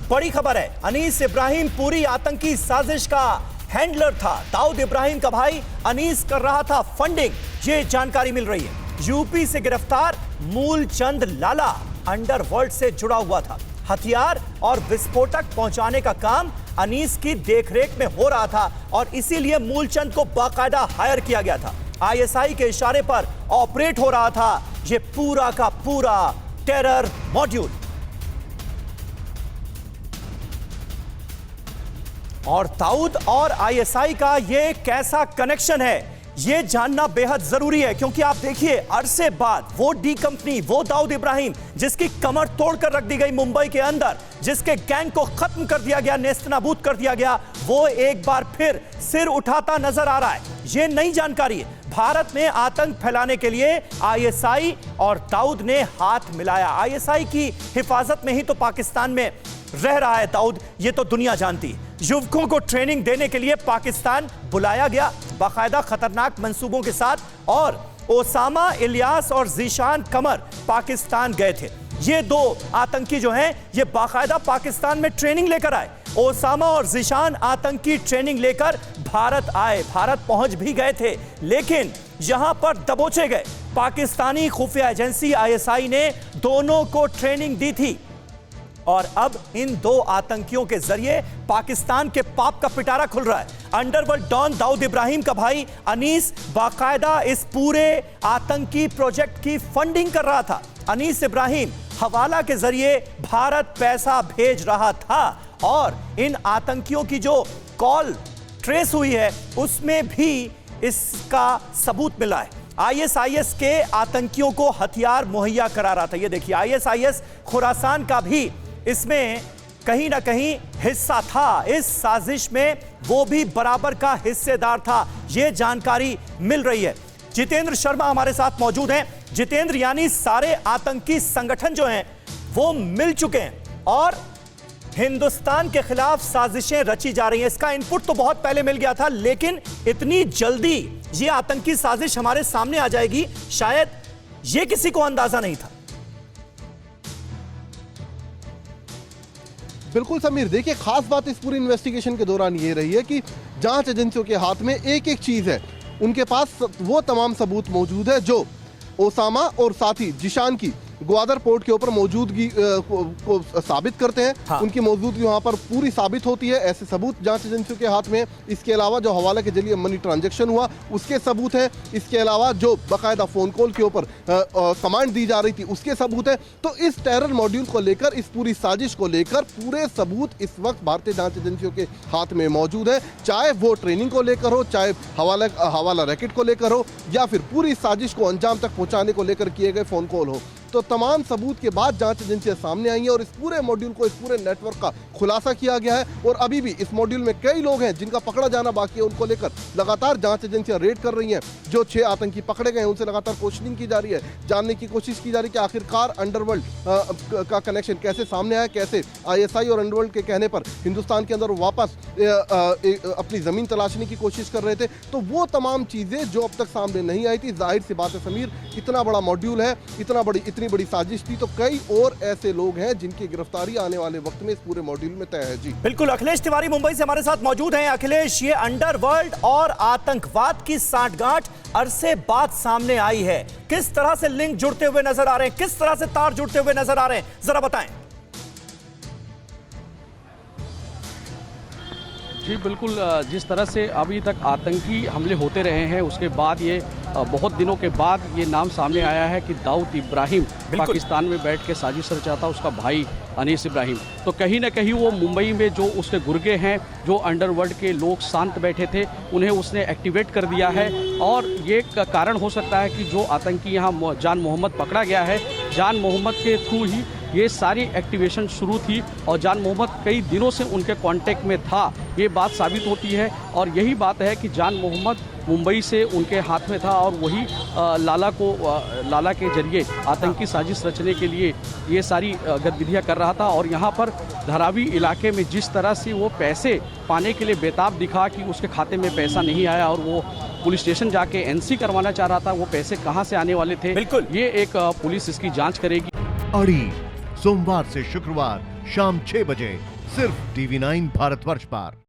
बड़ी खबर है, अनीस इब्राहिम पूरी आतंकी साजिश का हैंडलर था। दाऊद इब्राहिम का भाई अनीस कर रहा था फंडिंग, ये जानकारी मिल रही है। यूपी से गिरफ्तार मूलचंद लाला अंडरवर्ल्ड से जुड़ा हुआ था। हथियार और विस्फोटक पहुंचाने का काम अनीस की देखरेख में हो रहा था और इसीलिए मूलचंद को बाकायदा हायर किया गया था। आईएसआई के इशारे पर ऑपरेट हो रहा था ये पूरा का पूरा टेरर मॉड्यूल। और दाऊद और आईएसआई का ये कैसा कनेक्शन है, ये जानना बेहद जरूरी है, क्योंकि आप देखिए अरसे बाद वो डी कंपनी, वो दाऊद इब्राहिम जिसकी कमर तोड़कर रख दी गई मुंबई के अंदर, जिसके गैंग को खत्म कर दिया गया, नेस्तनाबूद कर दिया गया, वो एक बार फिर सिर उठाता नजर आ रहा है। ये नई जानकारी है। भारत में आतंक फैलाने के लिए आईएसआई और दाऊद ने हाथ मिलाया। आईएसआई की हिफाजत में ही तो पाकिस्तान में रह रहा है दाऊद, ये तो दुनिया जानती है। युवकों को ट्रेनिंग देने के लिए पाकिस्तान बुलाया गया बाकायदा खतरनाक मंसूबों के साथ, और ओसामा, इलियास और जीशान कमर पाकिस्तान गए थे। ये दो आतंकी जो हैं ये बाकायदा पाकिस्तान में ट्रेनिंग लेकर आए। ओसामा और जीशान आतंकी ट्रेनिंग लेकर भारत आए, भारत पहुंच भी गए थे, लेकिन यहां पर दबोचे गए। पाकिस्तानी खुफिया एजेंसी आईएसआई ने दोनों को ट्रेनिंग दी थी और अब इन दो आतंकियों के जरिए पाकिस्तान के पाप का पिटारा खुल रहा है। अंडरवर्ल्ड डॉन दाऊद इब्राहिम का भाई अनीस बाकायदा इस पूरे आतंकी प्रोजेक्ट की फंडिंग कर रहा था। अनीस इब्राहिम हवाला के जरिए भारत पैसा भेज रहा था और इन आतंकियों की जो कॉल ट्रेस हुई है उसमें भी इसका सबूत मिला है। आईएसआईएस के आतंकियों को हथियार मुहैया करा रहा था। ये देखिए आईएसआईएस खुरासान का भी इसमें कहीं ना कहीं हिस्सा था, इस साजिश में वो भी बराबर का हिस्सेदार था, ये जानकारी मिल रही है। जितेंद्र शर्मा हमारे साथ मौजूद हैं। जितेंद्र, यानी सारे आतंकी संगठन जो हैं वो मिल चुके हैं और हिंदुस्तान के खिलाफ साजिशें रची जा रही हैं। इसका इनपुट तो बहुत पहले मिल गया था, लेकिन इतनी जल्दी ये आतंकी साजिश हमारे सामने आ जाएगी, शायद ये किसी को अंदाजा नहीं था। बिल्कुल समीर, देखिए खास बात इस पूरी इन्वेस्टिगेशन के दौरान ये रही है कि जांच एजेंसियों के हाथ में एक एक चीज है। उनके पास वो तमाम सबूत मौजूद है जो ओसामा और साथी जिशान की ग्वादर पोर्ट के ऊपर मौजूदगी को साबित करते हैं। हाँ। उनकी मौजूदगी वहां पर पूरी साबित होती है, ऐसे सबूत जांच एजेंसियों के हाथ में। इसके अलावा जो हवाला के जरिए मनी ट्रांजैक्शन हुआ उसके सबूत हैं। इसके अलावा जो बाकायदा फोन कॉल के ऊपर कमांड दी जा रही थी उसके सबूत हैं। तो इस टेरर मॉड्यूल को लेकर, इस पूरी साजिश को लेकर पूरे सबूत इस वक्त भारतीय जांच एजेंसियों के हाथ में मौजूद है, चाहे वो ट्रेनिंग को लेकर हो, चाहे हवाला रैकेट को लेकर हो, या फिर पूरी साजिश को अंजाम तक पहुंचाने को लेकर किए गए फोन कॉल हो। तो तमाम सबूत के बाद जांच एजेंसियां सामने आई हैं और इस पूरे मॉड्यूल को, इस पूरे नेटवर्क का खुलासा किया गया है। और अभी भी इस मॉड्यूल में कई लोग हैं जिनका पकड़ा जाना बाकी है, उनको लेकर लगातार जांच एजेंसियां रेड कर रही हैं। जो 6 आतंकी पकड़े गए हैं उनसे लगातार क्वेश्चनिंग की जा रही है, जानने की कोशिश की जा रही है कि आखिरकार अंडरवर्ल्ड का कनेक्शन कैसे सामने आया, कैसे आईएसआई और अंडरवर्ल्ड के कहने पर हिंदुस्तान के अंदर वापस अपनी जमीन तलाशने की कोशिश कर रहे थे। तो वो तमाम चीजें जो अब तक सामने नहीं आई थी। जाहिर सी बात है समीर, इतना बड़ा मॉड्यूल है, इतनी बड़ी साजिश थी, तो कई और ऐसे लोग हैं जिनकी गिरफ्तारी आने वाले वक्त में इस पूरे मॉड्यूल में तय है। जी बिल्कुल, अखिलेश तिवारी मुंबई से हमारे साथ मौजूद हैं। अखिलेश, ये अंडरवर्ल्ड और आतंकवाद की सांठगांठ अरसे बाद सामने आई है, किस तरह से लिंक जुड़ते हुए नजर आ रहे हैं, किस तरह से तार जुड़ते हुए नजर आ रहे हैं, जरा बताएं। जी बिल्कुल, जिस तरह से अभी तक आतंकी हमले होते रहे हैं उसके बाद ये बहुत दिनों के बाद ये नाम सामने आया है कि दाऊद इब्राहिम पाकिस्तान में बैठ के साजिश रचा था, उसका भाई अनीस इब्राहिम। तो कहीं ना कहीं वो मुंबई में जो उसके गुर्गे हैं, जो अंडरवर्ल्ड के लोग शांत बैठे थे, उन्हें उसने एक्टिवेट कर दिया है। और ये कारण हो सकता है कि जो आतंकी यहाँ जान मोहम्मद पकड़ा गया है, जान मोहम्मद के थ्रू ही ये सारी एक्टिवेशन शुरू थी और जान मोहम्मद कई दिनों से उनके कांटेक्ट में था, ये बात साबित होती है। और यही बात है कि जान मोहम्मद मुंबई से उनके हाथ में था और वही लाला के जरिए आतंकी साजिश रचने के लिए ये सारी गतिविधियां कर रहा था। और यहाँ पर धारावी इलाके में जिस तरह से वो पैसे पाने के लिए बेताब दिखा कि उसके खाते में पैसा नहीं आया और वो पुलिस स्टेशन जाके एनसी करवाना चाह रहा था, वो पैसे कहाँ से आने वाले थे, बिल्कुल ये एक पुलिस इसकी जाँच करेगी। अड़ी सोमवार से शुक्रवार शाम 6 बजे सिर्फ TV9 भारतवर्ष पर।